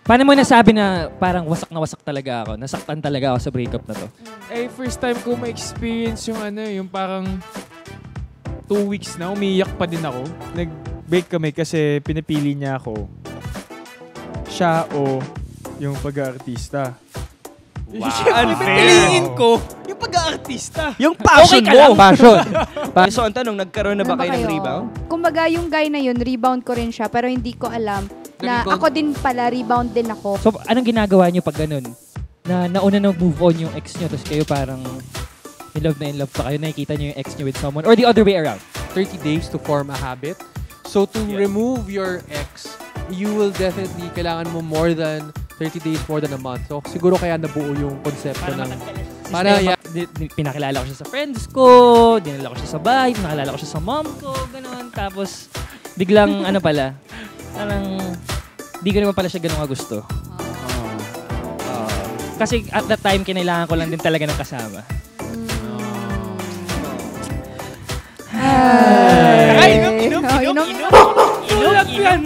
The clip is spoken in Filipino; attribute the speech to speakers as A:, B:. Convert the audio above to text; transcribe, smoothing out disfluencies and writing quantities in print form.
A: Paano mo nasabi na parang wasak na wasak talaga ako? Nasaktan talaga ako sa breakup na to?
B: Eh, first time ko ma-experience yung yung parang 2 weeks na, umiyak pa din ako. Nag-break kami kasi pinipili niya ako. Siya o yung pag-aartista.
C: Wow. Siyempre, pipiliin ko yung pag-aartista. Yung passion
A: Okay ka
C: mo.
A: lang. Passion.
C: So, ang tanong, nagkaroon na ba kayo ng rebound?
D: Kumbaga, yung guy na yun, rebound ko rin siya, pero hindi ko alam na ako din pala, rebound din ako.
A: So, anong ginagawa niyo pag ganun? Na nauna na move on yung ex niyo, tapos kayo parang in love pa kayo, nakikita niyo yung ex niyo with someone, or the other way around?
E: 30 days to form a habit. So, to remove your ex, you will definitely, kailangan mo more than 30 days, more than a month. So, siguro kaya nabuo yung konsepto ng... Para,
A: pinakilala ko siya sa friends ko, dinala ko siya sa bahay, pinakilala ko siya sa mom ko, gano'n. Tapos, biglang, parang, di ko naman pala siya ganun gusto. Kasi at that time, kinailangan ko lang din talaga ng kasama.
C: Inom.
A: Inom yan!